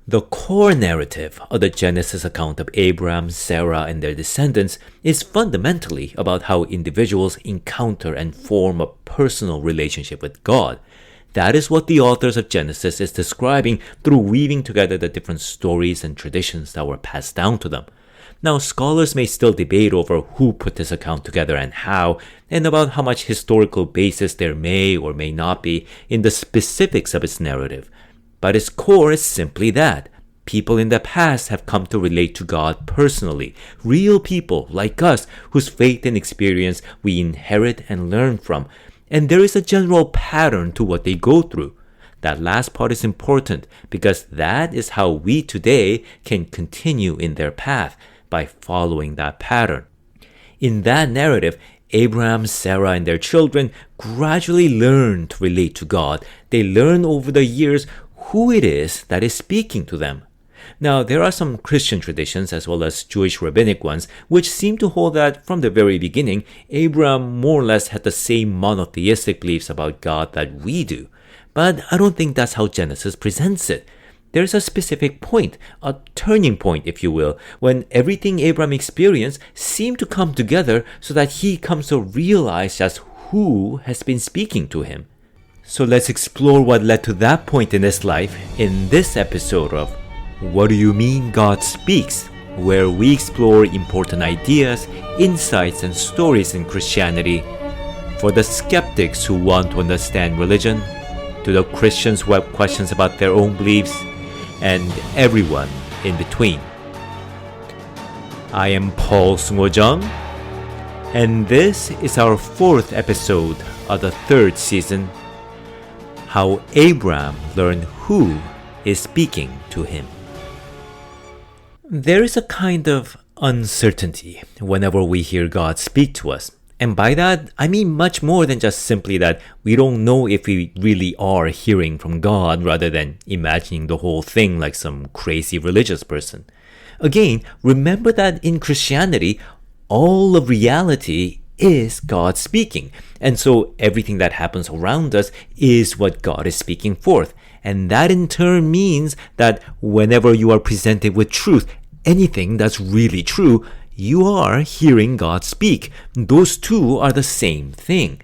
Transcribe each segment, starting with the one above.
The core narrative of the Genesis account of Abram, Sarah, and their descendants is fundamentally about how individuals encounter and form a personal relationship with God. That is what the authors of Genesis is describing through weaving together the different stories and traditions that were passed down to them. Now, scholars may still debate over who put this account together and how, and about how much historical basis there may or may not be in the specifics of its narrative. But its core is simply that. People in the past have come to relate to God personally, real people like us whose faith and experience we inherit and learn from, and there is a general pattern to what they go through. That last part is important because that is how we today can continue in their path, by following that pattern. In that narrative, Abraham, Sarah, and their children gradually learn to relate to God. They learn over the years who it is that is speaking to them. Now, there are some Christian traditions as well as Jewish rabbinic ones which seem to hold that from the very beginning, Abraham more or less had the same monotheistic beliefs about God that we do. But I don't think that's how Genesis presents it. There's a specific point, a turning point, if you will, when everything Abraham experienced seemed to come together so that he comes to realize just who has been speaking to him. So let's explore what led to that point in his life in this episode of What Do You Mean God Speaks?, where we explore important ideas, insights, and stories in Christianity for the skeptics who want to understand religion, to the Christians who have questions about their own beliefs, and everyone in between. I am Paul Sung-ho-jung, and this is our 4th episode of the 3rd season, How Abram Learned Who is Speaking to Him. There is a kind of uncertainty whenever we hear God speak to us. And by that, I mean much more than just simply that we don't know if we really are hearing from God rather than imagining the whole thing like some crazy religious person. Again, remember that in Christianity, all of reality is God speaking. And so everything that happens around us is what God is speaking forth. And that in turn means that whenever you are presented with truth, anything that's really true, you are hearing God speak. Those two are the same thing.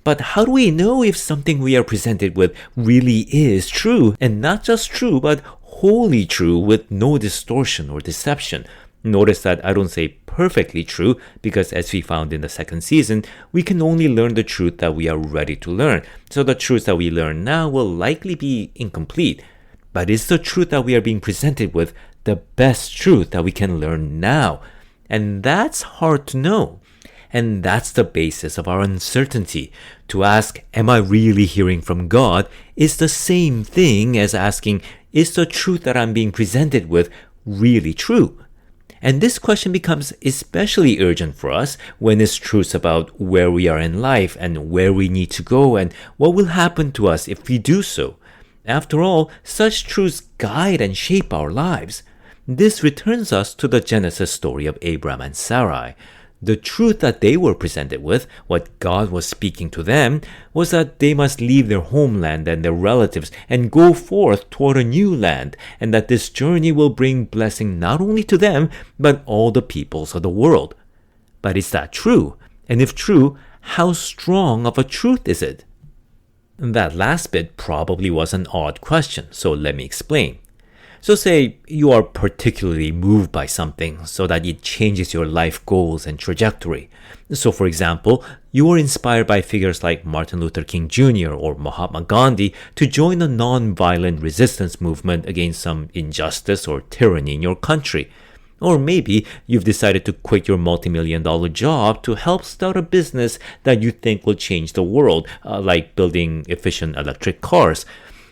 But how do we know if something we are presented with really is true, and not just true, but wholly true with no distortion or deception? Notice that I don't say perfectly true, because as we found in the 2nd season, we can only learn the truth that we are ready to learn. So the truth that we learn now will likely be incomplete. But is the truth that we are being presented with the best truth that we can learn now? And that's hard to know. And that's the basis of our uncertainty. To ask, am I really hearing from God, is the same thing as asking, is the truth that I'm being presented with really true? And this question becomes especially urgent for us when it's truths about where we are in life and where we need to go and what will happen to us if we do so. After all, such truths guide and shape our lives. This returns us to the Genesis story of Abram and Sarai. The truth that they were presented with, what God was speaking to them, was that they must leave their homeland and their relatives and go forth toward a new land, and that this journey will bring blessing not only to them, but all the peoples of the world. But is that true? And if true, how strong of a truth is it? That last bit probably was an odd question, so let me explain. So say you are particularly moved by something so that it changes your life goals and trajectory. So for example, you are inspired by figures like Martin Luther King Jr. or Mahatma Gandhi to join a non-violent resistance movement against some injustice or tyranny in your country. Or maybe you've decided to quit your multi-million-dollar job to help start a business that you think will change the world, like building efficient electric cars.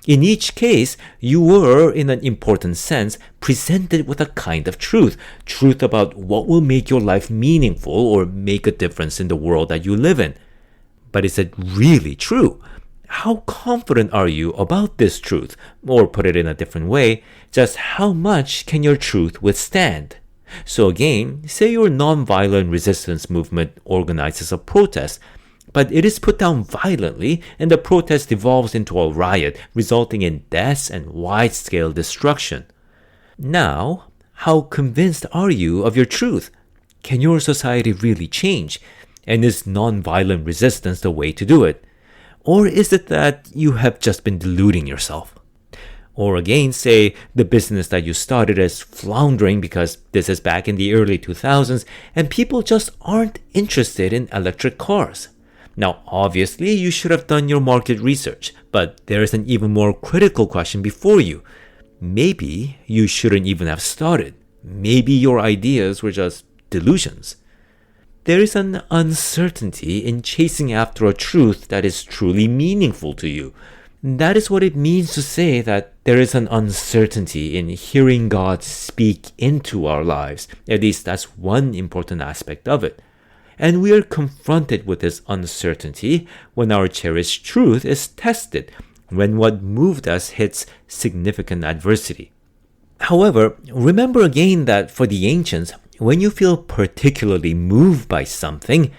In each case, you were, in an important sense, presented with a kind of truth about what will make your life meaningful or make a difference in the world that you live in. But is it really true? How confident are you about this truth? Or put it in a different way, just how much can your truth withstand? So again, say your nonviolent resistance movement organizes a protest, but it is put down violently and the protest evolves into a riot, resulting in deaths and wide-scale destruction. Now, how convinced are you of your truth? Can your society really change? And is nonviolent resistance the way to do it? Or is it that you have just been deluding yourself? Or again, say the business that you started is floundering because this is back in the early 2000s and people just aren't interested in electric cars. Now, obviously, you should have done your market research, but there is an even more critical question before you. Maybe you shouldn't even have started. Maybe your ideas were just delusions. There is an uncertainty in chasing after a truth that is truly meaningful to you. That is what it means to say that there is an uncertainty in hearing God speak into our lives. At least that's one important aspect of it. And we are confronted with this uncertainty when our cherished truth is tested, when what moved us hits significant adversity. However, remember again that for the ancients, when you feel particularly moved by something,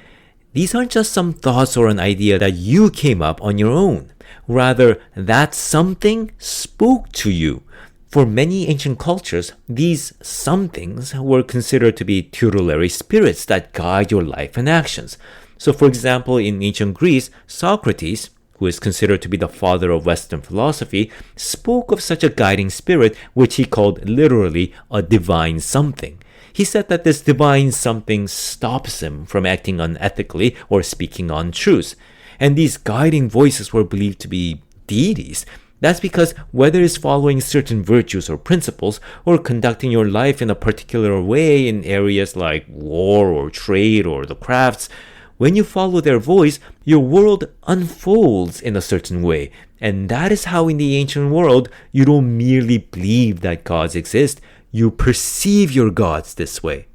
these aren't just some thoughts or an idea that you came up on your own. Rather, that something spoke to you. For many ancient cultures, these somethings were considered to be tutelary spirits that guide your life and actions. So, for example, in ancient Greece, Socrates, who is considered to be the father of Western philosophy, spoke of such a guiding spirit, which he called literally a divine something. He said that this divine something stops him from acting unethically or speaking untruths. And these guiding voices were believed to be deities. That's because whether it's following certain virtues or principles or conducting your life in a particular way in areas like war or trade or the crafts, when you follow their voice, your world unfolds in a certain way. And that is how in the ancient world, you don't merely believe that gods exist, you perceive your gods this way.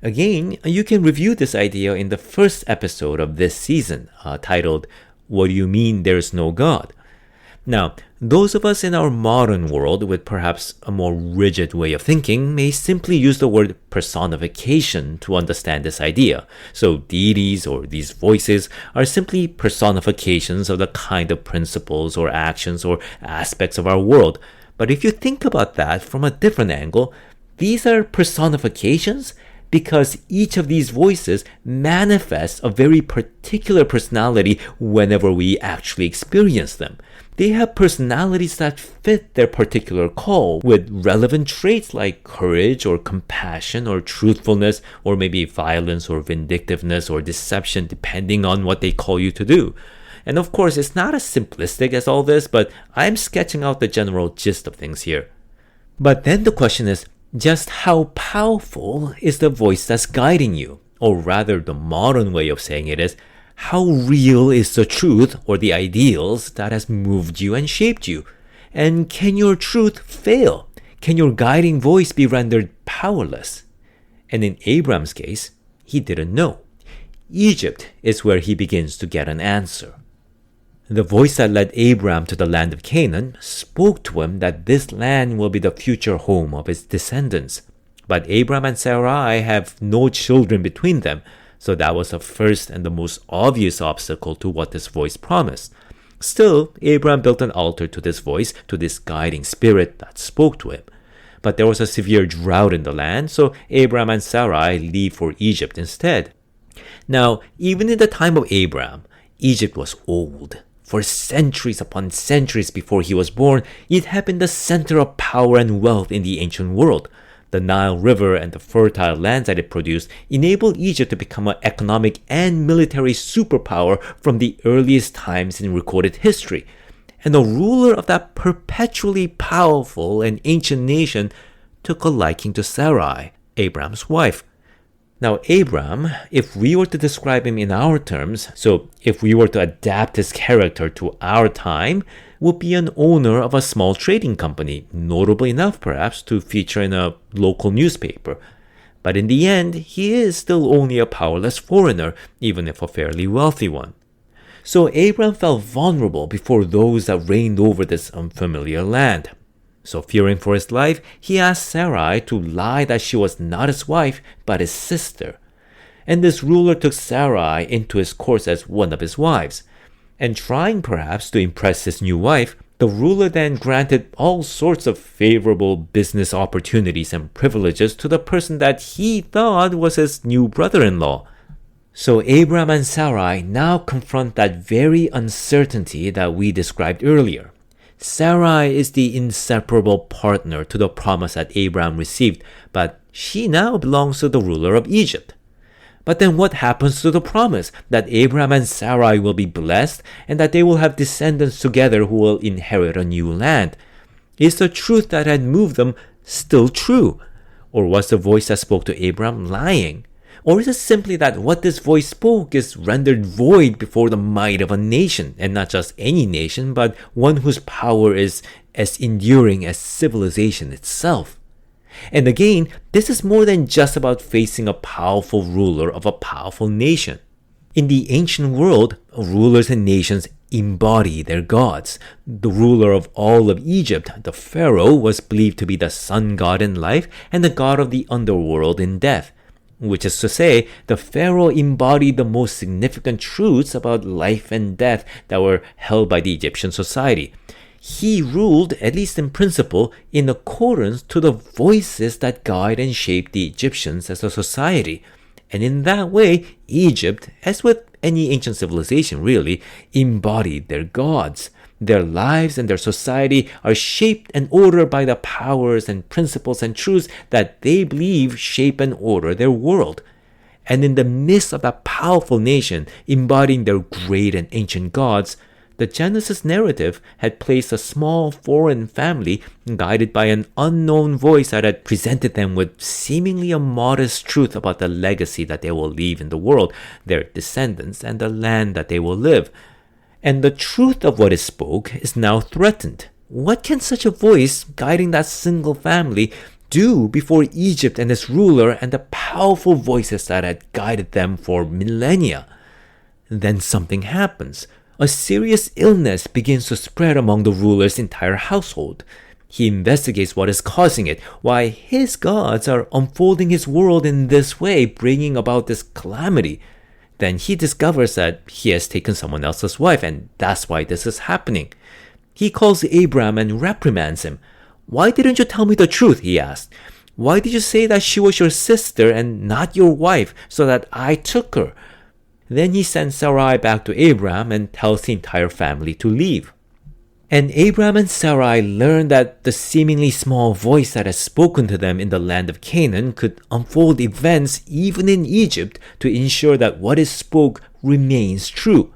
Again, you can review this idea in the first episode of this season, titled, What Do You Mean There's No God? Now, those of us in our modern world with perhaps a more rigid way of thinking may simply use the word personification to understand this idea. So deities or these voices are simply personifications of the kind of principles or actions or aspects of our world. But if you think about that from a different angle, these are personifications because each of these voices manifests a very particular personality whenever we actually experience them. They have personalities that fit their particular call with relevant traits like courage or compassion or truthfulness or maybe violence or vindictiveness or deception depending on what they call you to do. And of course, it's not as simplistic as all this, but I'm sketching out the general gist of things here. But then the question is, just how powerful is the voice that's guiding you? Or rather, the modern way of saying it is, how real is the truth or the ideals that has moved you and shaped you? And can your truth fail? Can your guiding voice be rendered powerless? And in Abram's case, he didn't know. Egypt is where he begins to get an answer. The voice that led Abram to the land of Canaan spoke to him that this land will be the future home of his descendants. But Abram and Sarai have no children between them, so that was the first and the most obvious obstacle to what this voice promised. Still, Abram built an altar to this voice, to this guiding spirit that spoke to him. But there was a severe drought in the land, so Abram and Sarai leave for Egypt instead. Now, even in the time of Abram, Egypt was old. For centuries upon centuries before he was born, it had been the center of power and wealth in the ancient world. The Nile River and the fertile lands that it produced enabled Egypt to become an economic and military superpower from the earliest times in recorded history. And the ruler of that perpetually powerful and ancient nation took a liking to Sarai, Abram's wife. Now, Abram, if we were to describe him in our terms, so if we were to adapt his character to our time, would be an owner of a small trading company, notable enough perhaps to feature in a local newspaper. But in the end, he is still only a powerless foreigner, even if a fairly wealthy one. So Abram felt vulnerable before those that reigned over this unfamiliar land. So fearing for his life, he asked Sarai to lie that she was not his wife, but his sister. And this ruler took Sarai into his courts as one of his wives. And trying perhaps to impress his new wife, The ruler then granted all sorts of favorable business opportunities and privileges to the person that he thought was his new brother-in-law. So Abram and Sarai now confront that very uncertainty that we described earlier. Sarai is the inseparable partner to the promise that Abram received, but she now belongs to the ruler of Egypt. But then what happens to the promise that Abram and Sarai will be blessed and that they will have descendants together who will inherit a new land? Is the truth that had moved them still true? Or was the voice that spoke to Abram lying? Or is it simply that what this voice spoke is rendered void before the might of a nation, and not just any nation, but one whose power is as enduring as civilization itself? And again, this is more than just about facing a powerful ruler of a powerful nation. In the ancient world, rulers and nations embody their gods. The ruler of all of Egypt, the Pharaoh, was believed to be the sun god in life and the god of the underworld in death. Which is to say, the Pharaoh embodied the most significant truths about life and death that were held by the Egyptian society. He ruled, at least in principle, in accordance to the voices that guide and shape the Egyptians as a society. And in that way, Egypt, as with any ancient civilization really, embodied their gods. Their lives and their society are shaped and ordered by the powers and principles and truths that they believe shape and order their world. And in the midst of that powerful nation embodying their great and ancient gods, the Genesis narrative had placed a small foreign family guided by an unknown voice that had presented them with seemingly a modest truth about the legacy that they will leave in the world, their descendants, and the land that they will live. And the truth of what is spoke is now threatened. What can such a voice guiding that single family do before Egypt and its ruler and the powerful voices that had guided them for millennia? Then something happens. A serious illness begins to spread among the ruler's entire household. He investigates what is causing it, why his gods are unfolding his world in this way, bringing about this calamity. Then he discovers that he has taken someone else's wife, and that's why this is happening. He calls Abram and reprimands him. "Why didn't you tell me the truth?" he asked. "Why did you say that she was your sister and not your wife, so that I took her?" Then he sends Sarai back to Abram and tells the entire family to leave. And Abram and Sarai learn that the seemingly small voice that has spoken to them in the land of Canaan could unfold events even in Egypt to ensure that what is spoke remains true.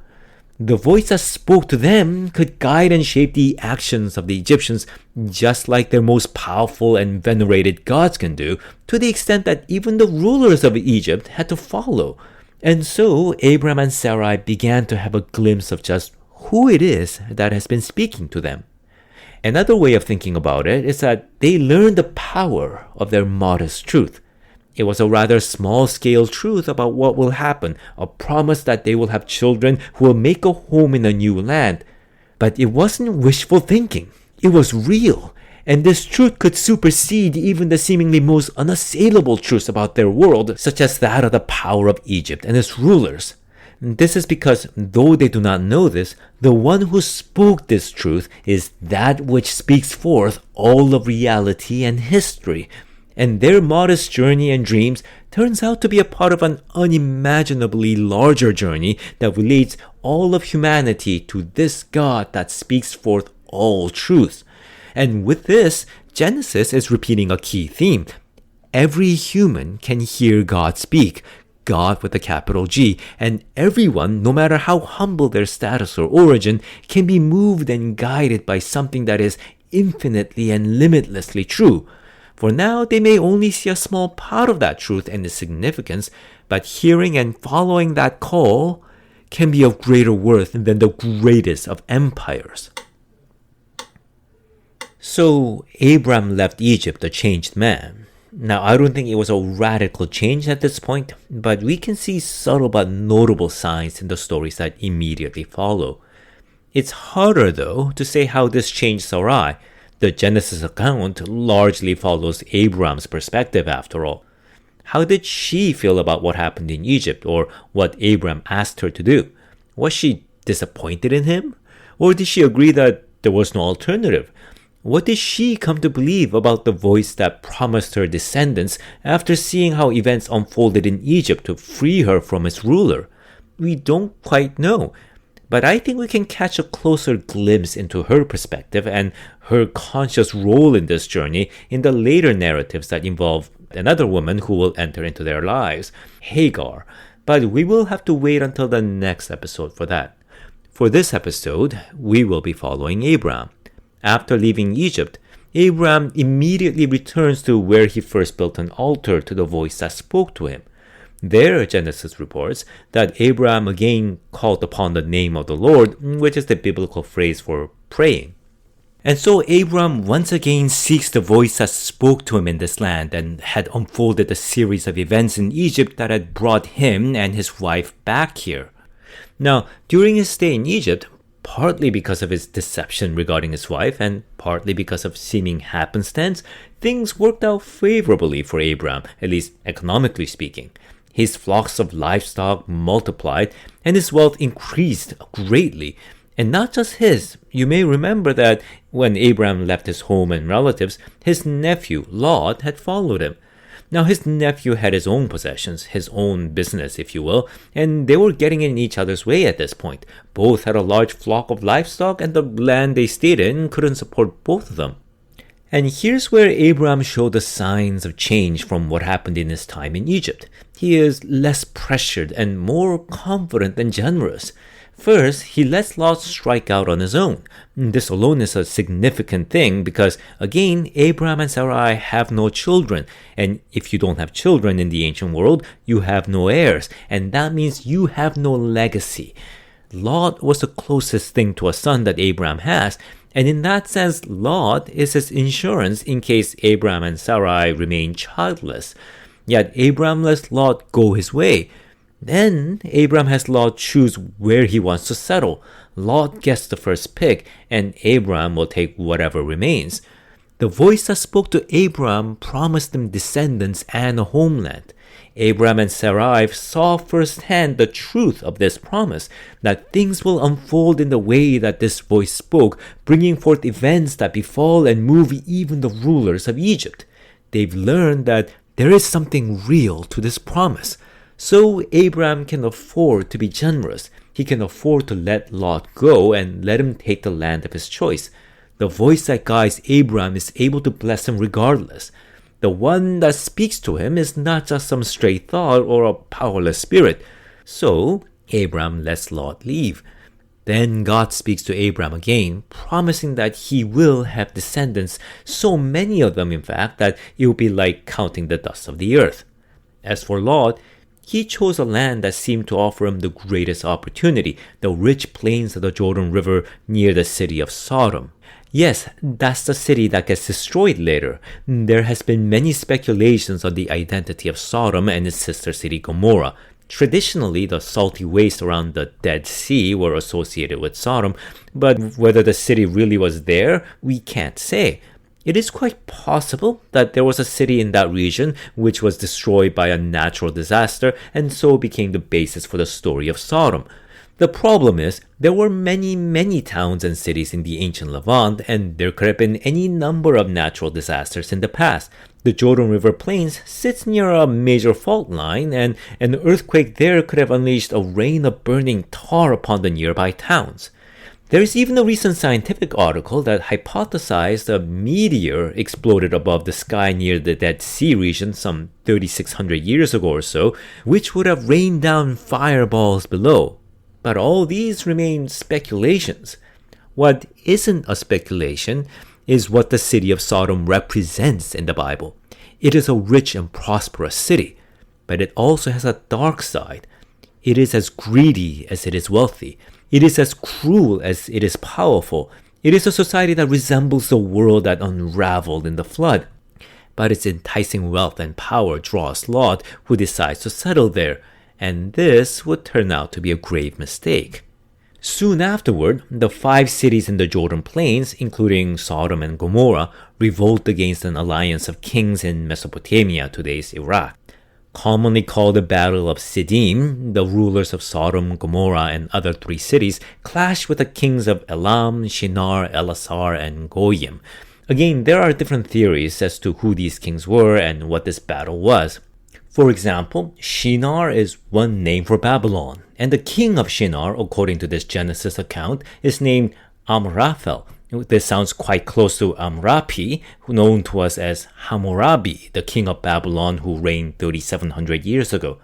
The voice that spoke to them could guide and shape the actions of the Egyptians just like their most powerful and venerated gods can do, to the extent that even the rulers of Egypt had to follow. And so Abram and Sarai began to have a glimpse of just who it is that has been speaking to them. Another way of thinking about it is that they learned the power of their modest truth. It was a rather small-scale truth about what will happen, a promise that they will have children who will make a home in a new land. But it wasn't wishful thinking. It was real. And this truth could supersede even the seemingly most unassailable truths about their world, such as that of the power of Egypt and its rulers. This is because, though they do not know this, the one who spoke this truth is that which speaks forth all of reality and history. And their modest journey and dreams turns out to be a part of an unimaginably larger journey that relates all of humanity to this God that speaks forth all truths. And with this, Genesis is repeating a key theme. Every human can hear God speak, God with a capital G, and everyone, no matter how humble their status or origin, can be moved and guided by something that is infinitely and limitlessly true. For now, they may only see a small part of that truth and its significance, but hearing and following that call can be of greater worth than the greatest of empires. So, Abram left Egypt a changed man. Now, I don't think it was a radical change at this point, but we can see subtle but notable signs in the stories that immediately follow. It's harder, though, to say how this changed Sarai. The Genesis account largely follows Abram's perspective, after all. How did she feel about what happened in Egypt, or what Abram asked her to do? Was she disappointed in him? Or did she agree that There was no alternative. What did she come to believe about the voice that promised her descendants after seeing how events unfolded in Egypt to free her from its ruler? We don't quite know, but I think we can catch a closer glimpse into her perspective and her conscious role in this journey in the later narratives that involve another woman who will enter into their lives, Hagar. But we will have to wait until the next episode for that. For this episode, we will be following Abram. After leaving Egypt, Abram immediately returns to where he first built an altar to the voice that spoke to him. There, Genesis reports that Abram again called upon the name of the Lord, which is the biblical phrase for praying. And so Abram once again seeks the voice that spoke to him in this land and had unfolded a series of events in Egypt that had brought him and his wife back here. Now, during his stay in Egypt, partly because of his deception regarding his wife and partly because of seeming happenstance, things worked out favorably for Abram, at least economically speaking. His flocks of livestock multiplied and his wealth increased greatly. And not just his. You may remember that when Abram left his home and relatives, his nephew Lot had followed him. Now his nephew had his own possessions, his own business, if you will, and they were getting in each other's way at this point. Both had a large flock of livestock, and the land they stayed in couldn't support both of them. And here's where Abram showed the signs of change from what happened in his time in Egypt. He is less pressured and more confident and generous. First, he lets Lot strike out on his own. This alone is a significant thing because, again, Abram and Sarai have no children. And if you don't have children in the ancient world, you have no heirs. And that means you have no legacy. Lot was the closest thing to a son that Abram has. And in that sense, Lot is his insurance in case Abram and Sarai remain childless. Yet Abram lets Lot go his way. Then Abram has Lot choose where he wants to settle. Lot gets the first pick, and Abram will take whatever remains. The voice that spoke to Abram promised him descendants and a homeland. Abram and Sarai saw firsthand the truth of this promise, that things will unfold in the way that this voice spoke, bringing forth events that befall and move even the rulers of Egypt. They've learned that there is something real to this promise. So Abram can afford to be generous. He can afford to let Lot go and let him take the land of his choice. The voice that guides Abram is able to bless him regardless. The one that speaks to him is not just some stray thought or a powerless spirit. So Abram lets Lot leave. Then God speaks to Abram again, promising that he will have descendants, so many of them in fact that it will be like counting the dust of the earth. As for Lot, he chose a land that seemed to offer him the greatest opportunity, the rich plains of the Jordan River near the city of Sodom. Yes, that's the city that gets destroyed later. There has been many speculations on the identity of Sodom and its sister city Gomorrah. Traditionally, the salty waste around the Dead Sea were associated with Sodom, but whether the city really was there, we can't say. It is quite possible that there was a city in that region which was destroyed by a natural disaster and so became the basis for the story of Sodom. The problem is, there were many towns and cities in the ancient Levant, and there could have been any number of natural disasters in the past. The Jordan River Plains sits near a major fault line, and an earthquake there could have unleashed a rain of burning tar upon the nearby towns. There is even a recent scientific article that hypothesized a meteor exploded above the sky near the Dead Sea region some 3,600 years ago or so, which would have rained down fireballs below. But all these remain speculations. What isn't a speculation is what the city of Sodom represents in the Bible. It is a rich and prosperous city, but it also has a dark side. It is as greedy as it is wealthy. It is as cruel as it is powerful. It is a society that resembles the world that unraveled in the flood. But its enticing wealth and power draws Lot, who decides to settle there, and this would turn out to be a grave mistake. Soon afterward, the 5 cities in the Jordan Plains, including Sodom and Gomorrah, revolt against an alliance of kings in Mesopotamia, today's Iraq. Commonly called the Battle of Siddim, the rulers of Sodom, Gomorrah, and other 3 cities clashed with the kings of Elam, Shinar, Elasar, and Goyim. Again, there are different theories as to who these kings were and what this battle was. For example, Shinar is one name for Babylon, and the king of Shinar, according to this Genesis account, is named Amraphel. This sounds quite close to Amrapi, known to us as Hammurabi, the king of Babylon who reigned 3,700 years ago.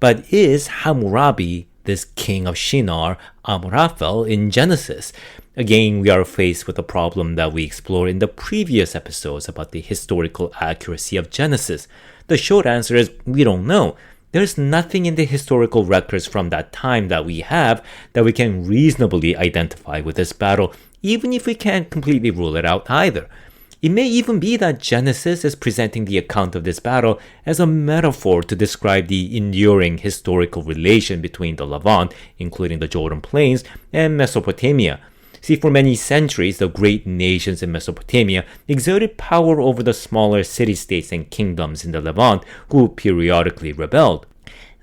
But is Hammurabi this king of Shinar, Amraphel, in Genesis? Again, we are faced with a problem that we explored in the previous episodes about the historical accuracy of Genesis. The short answer is we don't know. There's nothing in the historical records from that time that we have that we can reasonably identify with this battle, even if we can't completely rule it out either. It may even be that Genesis is presenting the account of this battle as a metaphor to describe the enduring historical relation between the Levant, including the Jordan Plains, and Mesopotamia. See, for many centuries, the great nations in Mesopotamia exerted power over the smaller city-states and kingdoms in the Levant, who periodically rebelled.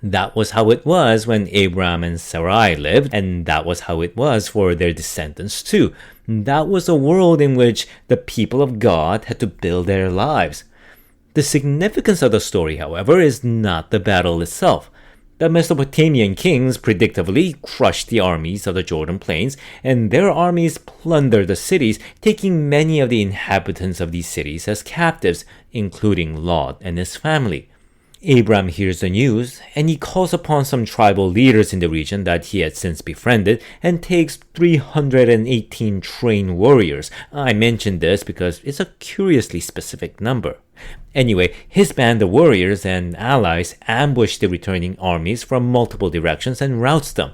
That was how it was when Abram and Sarai lived, and that was how it was for their descendants too. That was a world in which the people of God had to build their lives. The significance of the story, however, is not the battle itself. The Mesopotamian kings predictably crushed the armies of the Jordan Plains, and their armies plundered the cities, taking many of the inhabitants of these cities as captives, including Lot and his family. Abram hears the news, and he calls upon some tribal leaders in the region that he had since befriended, and takes 318 trained warriors. I mentioned this because it's a curiously specific number. Anyway, his band of warriors and allies ambush the returning armies from multiple directions and routs them.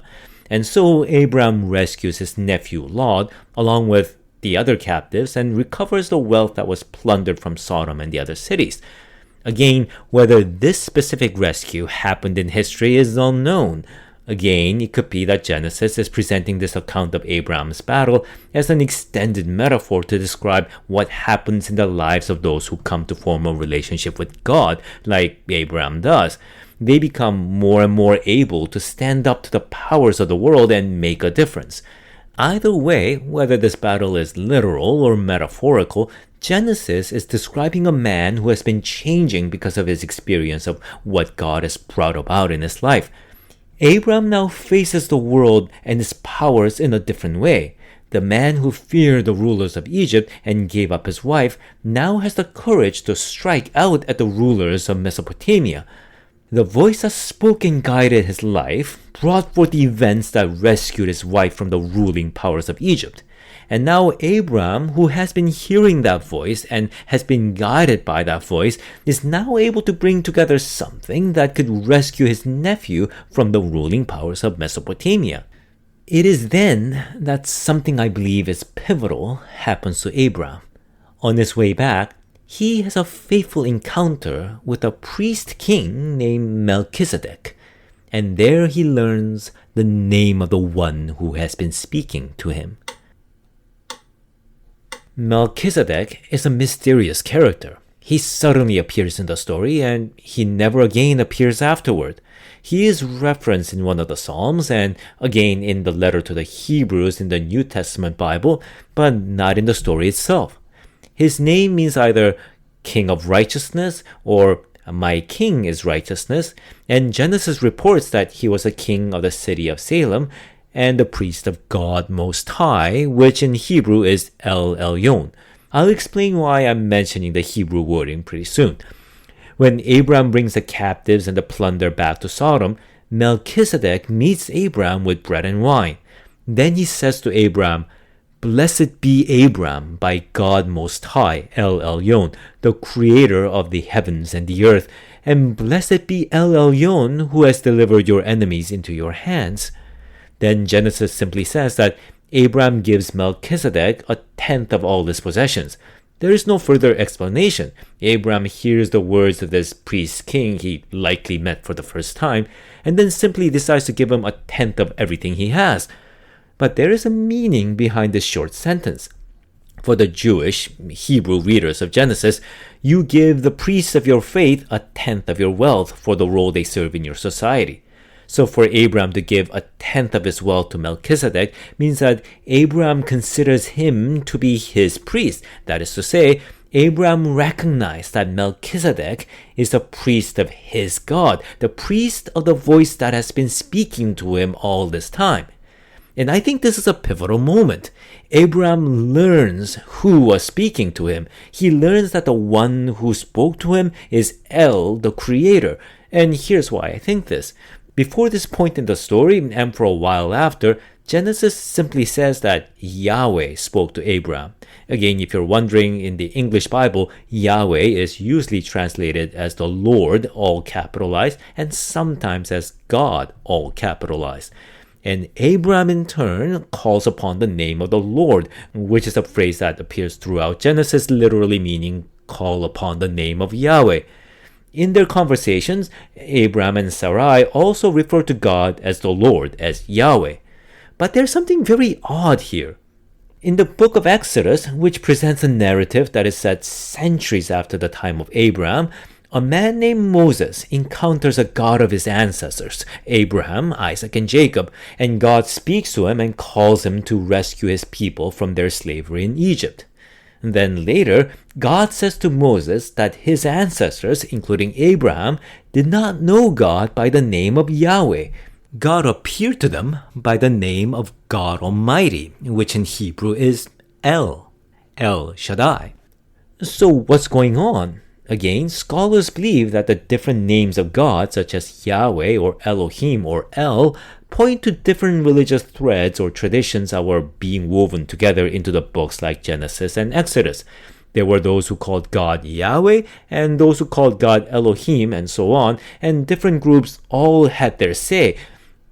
And so Abram rescues his nephew Lot, along with the other captives, and recovers the wealth that was plundered from Sodom and the other cities. Again, whether this specific rescue happened in history is unknown. Again, it could be that Genesis is presenting this account of Abraham's battle as an extended metaphor to describe what happens in the lives of those who come to form a relationship with God, like Abraham does. They become more and more able to stand up to the powers of the world and make a difference. Either way, whether this battle is literal or metaphorical, Genesis is describing a man who has been changing because of his experience of what God has brought about in his life. Abram now faces the world and its powers in a different way. The man who feared the rulers of Egypt and gave up his wife now has the courage to strike out at the rulers of Mesopotamia. The voice that spoke and guided his life brought forth the events that rescued his wife from the ruling powers of Egypt. And now Abram, who has been hearing that voice and has been guided by that voice, is now able to bring together something that could rescue his nephew from the ruling powers of Mesopotamia. It is then that something I believe is pivotal happens to Abram. On his way back, he has a fateful encounter with a priest king named Melchizedek, and there he learns the name of the one who has been speaking to him. Melchizedek is a mysterious character. He suddenly appears in the story, and he never again appears afterward. He is referenced in one of the Psalms, and again in the letter to the Hebrews in the New Testament Bible, but not in the story itself. His name means either King of Righteousness or My King is Righteousness, and Genesis reports that he was a king of the city of Salem and the priest of God Most High, which in Hebrew is El Elyon. I'll explain why I'm mentioning the Hebrew wording pretty soon. When Abram brings the captives and the plunder back to Sodom, Melchizedek meets Abram with bread and wine. Then he says to Abram, "Blessed be Abram by God Most High, El Elyon, the creator of the heavens and the earth, and blessed be El Elyon who has delivered your enemies into your hands." Then Genesis simply says that Abram gives Melchizedek a tenth of all his possessions. There is no further explanation. Abram hears the words of this priest king he likely met for the first time, and then simply decides to give him a tenth of everything he has. But there is a meaning behind this short sentence. For the Jewish, Hebrew readers of Genesis, you give the priests of your faith a tenth of your wealth for the role they serve in your society. So for Abram to give a tenth of his wealth to Melchizedek means that Abram considers him to be his priest. That is to say, Abram recognized that Melchizedek is the priest of his God, the priest of the voice that has been speaking to him all this time. And I think this is a pivotal moment. Abram learns who was speaking to him. He learns that the one who spoke to him is El, the Creator. And here's why I think this. Before this point in the story, and for a while after, Genesis simply says that Yahweh spoke to Abram. Again, if you're wondering, in the English Bible, Yahweh is usually translated as the Lord, all capitalized, and sometimes as God, all capitalized. And Abram in turn calls upon the name of the Lord, which is a phrase that appears throughout Genesis, literally meaning call upon the name of Yahweh. In their conversations, Abram and Sarai also refer to God as the Lord, as Yahweh. But there's something very odd here. In the book of Exodus, which presents a narrative that is set centuries after the time of Abram, a man named Moses encounters a God of his ancestors, Abraham, Isaac, and Jacob, and God speaks to him and calls him to rescue his people from their slavery in Egypt. Then later, God says to Moses that his ancestors, including Abraham, did not know God by the name of Yahweh. God appeared to them by the name of God Almighty, which in Hebrew is El Shaddai. So what's going on? Again, scholars believe that the different names of God, such as Yahweh or Elohim or El, point to different religious threads or traditions that were being woven together into the books like Genesis and Exodus. There were those who called God Yahweh and those who called God Elohim and so on, and different groups all had their say.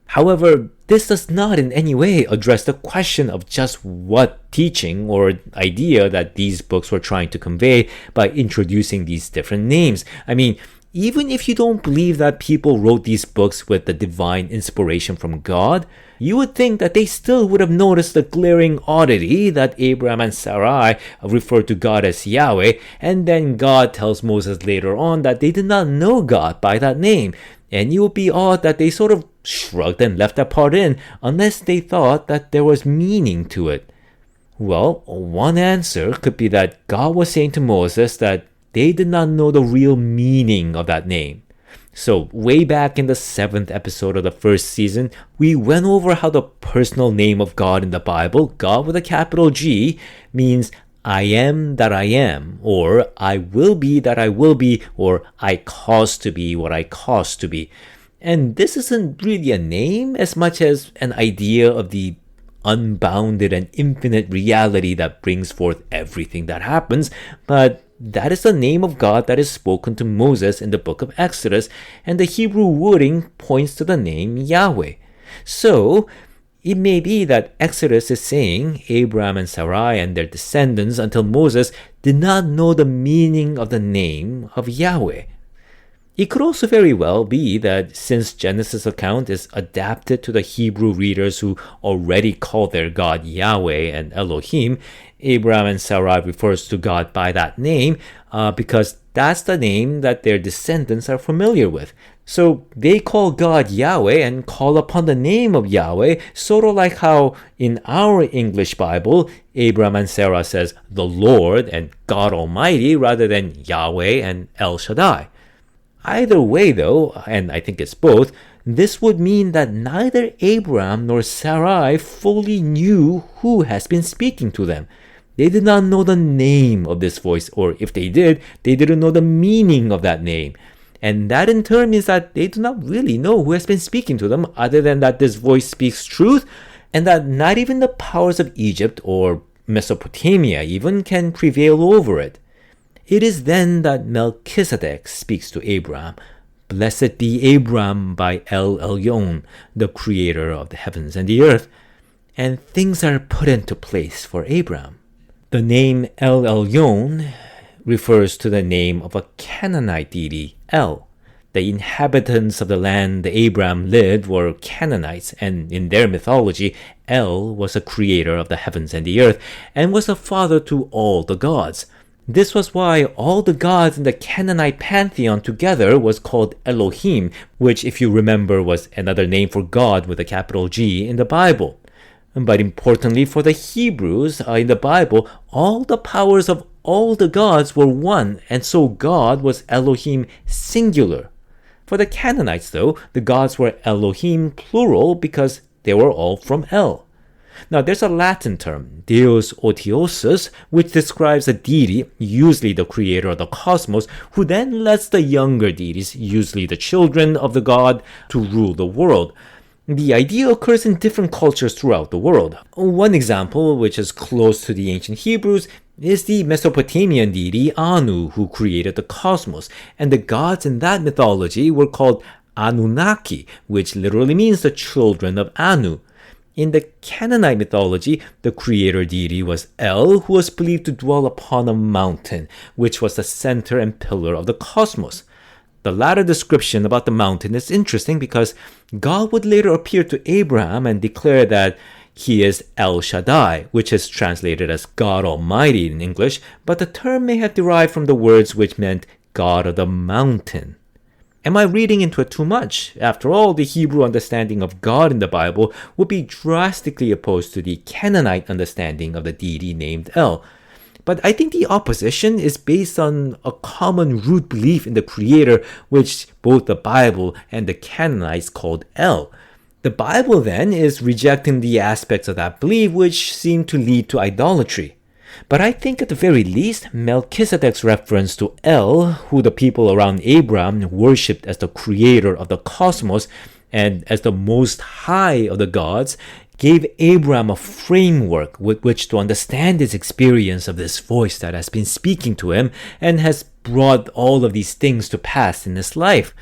However, this does not in any way address the question of just what teaching or idea that these books were trying to convey by introducing these different names. I mean, even if you don't believe that people wrote these books with the divine inspiration from God, you would think that they still would have noticed the glaring oddity that Abram and Sarai refer to God as Yahweh, and then God tells Moses later on that they did not know God by that name. And it would be odd that they sort of shrugged and left that part in unless they thought that there was meaning to it. Well, one answer could be that God was saying to Moses that they did not know the real meaning of that name. So way back in the 7th episode of the first season, we went over how the personal name of God in the Bible, God with a capital G, means I am that I am, or I will be that I will be, or I cause to be what I cause to be. And this isn't really a name as much as an idea of the unbounded and infinite reality that brings forth everything that happens, but that is the name of God that is spoken to Moses in the book of Exodus, and the Hebrew wording points to the name Yahweh. So, it may be that Exodus is saying Abram and Sarai and their descendants until Moses did not know the meaning of the name of Yahweh. It could also very well be that since Genesis' account is adapted to the Hebrew readers who already call their God Yahweh and Elohim, Abram and Sarai refers to God by that name because that's the name that their descendants are familiar with. So they call God Yahweh and call upon the name of Yahweh, sort of like how in our English Bible, Abram and Sarah says the Lord and God Almighty rather than Yahweh and El Shaddai. Either way though, and I think it's both, this would mean that neither Abram nor Sarai fully knew who has been speaking to them. They did not know the name of this voice, or if they did, they didn't know the meaning of that name. And that in turn means that they do not really know who has been speaking to them other than that this voice speaks truth and that not even the powers of Egypt or Mesopotamia even can prevail over it. It is then that Melchizedek speaks to Abram. Blessed be Abram by El Elyon, the creator of the heavens and the earth. And things are put into place for Abram. The name El Elyon refers to the name of a Canaanite deity, El. The inhabitants of the land Abram lived were Canaanites, and in their mythology, El was a creator of the heavens and the earth, and was a father to all the gods. This was why all the gods in the Canaanite pantheon together was called Elohim, which, if you remember, was another name for God with a capital G in the Bible. But importantly for the Hebrews, in the Bible, all the powers of all the gods were one, and so God was Elohim singular. For the Canaanites, though, the gods were Elohim plural because they were all from El. Now, there's a Latin term, Deus Otiosus, which describes a deity, usually the creator of the cosmos, who then lets the younger deities, usually the children of the god, to rule the world. The idea occurs in different cultures throughout the world. One example, which is close to the ancient Hebrews, is the Mesopotamian deity Anu, who created the cosmos, and the gods in that mythology were called Anunnaki, which literally means the children of Anu. In the Canaanite mythology, the creator deity was El, who was believed to dwell upon a mountain, which was the center and pillar of the cosmos. The latter description about the mountain is interesting because God would later appear to Abraham and declare that he is El Shaddai, which is translated as God Almighty in English, but the term may have derived from the words which meant God of the mountain. Am I reading into it too much? After all, the Hebrew understanding of God in the Bible would be drastically opposed to the Canaanite understanding of the deity named El. But I think the opposition is based on a common root belief in the Creator, which both the Bible and the Canaanites called El. The Bible then is rejecting the aspects of that belief which seem to lead to idolatry. But I think at the very least, Melchizedek's reference to El, who the people around Abram worshipped as the creator of the cosmos and as the most high of the gods, gave Abram a framework with which to understand his experience of this voice that has been speaking to him and has brought all of these things to pass in his life.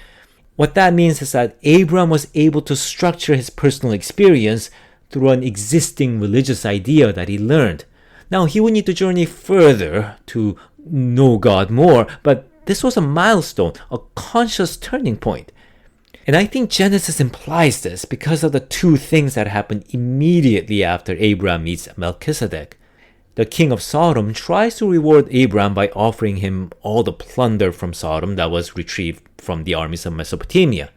What that means is that Abram was able to structure his personal experience through an existing religious idea that he learned. Now, he would need to journey further to know God more, but this was a milestone, a conscious turning point. And I think Genesis implies this because of the two things that happen immediately after Abram meets Melchizedek. The king of Sodom tries to reward Abram by offering him all the plunder from Sodom that was retrieved from the armies of Mesopotamia.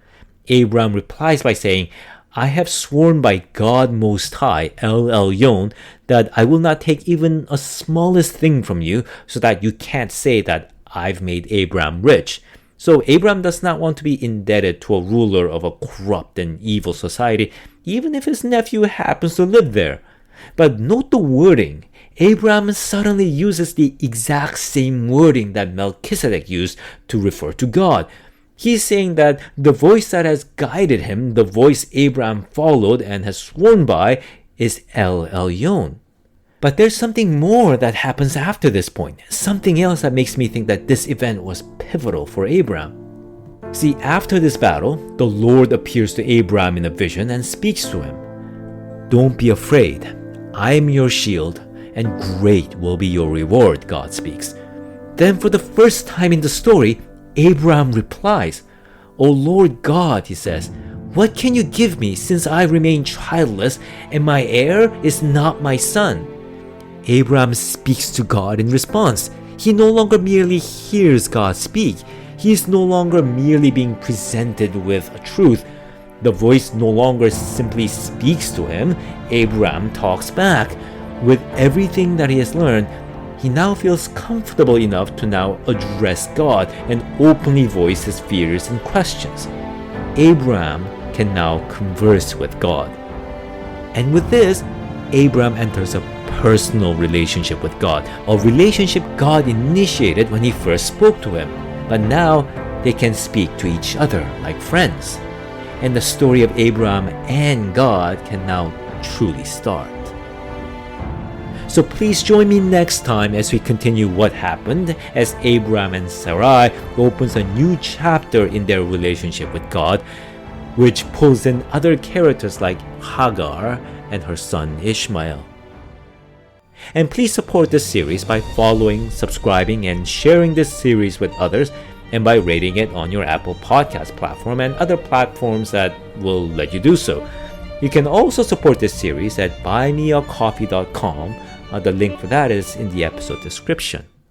Abram replies by saying, I have sworn by God Most High, El Elyon, that I will not take even a smallest thing from you, so that you can't say that I've made Abram rich. So Abram does not want to be indebted to a ruler of a corrupt and evil society, even if his nephew happens to live there. But note the wording. Abram suddenly uses the exact same wording that Melchizedek used to refer to God. He's saying that the voice that has guided him, the voice Abram followed and has sworn by, is El Elyon. But there's something more that happens after this point, something else that makes me think that this event was pivotal for Abram. See, after this battle, the Lord appears to Abram in a vision and speaks to him. Don't be afraid. I am your shield, and great will be your reward, God speaks. Then for the first time in the story, Abram replies, O Lord God, he says, what can you give me since I remain childless and my heir is not my son? Abram speaks to God in response. He no longer merely hears God speak. He is no longer merely being presented with a truth. The voice no longer simply speaks to him. Abram talks back. With everything that he has learned, he now feels comfortable enough to now address God and openly voice his fears and questions. Abram can now converse with God. And with this, Abram enters a personal relationship with God, a relationship God initiated when he first spoke to him. But now they can speak to each other like friends. And the story of Abram and God can now truly start. So please join me next time as we continue what happened as Abram and Sarai opens a new chapter in their relationship with God, which pulls in other characters like Hagar and her son Ishmael. And please support this series by following, subscribing, and sharing this series with others, and by rating it on your Apple Podcast platform and other platforms that will let you do so. You can also support this series at buymeacoffee.com. The link for that is in the episode description.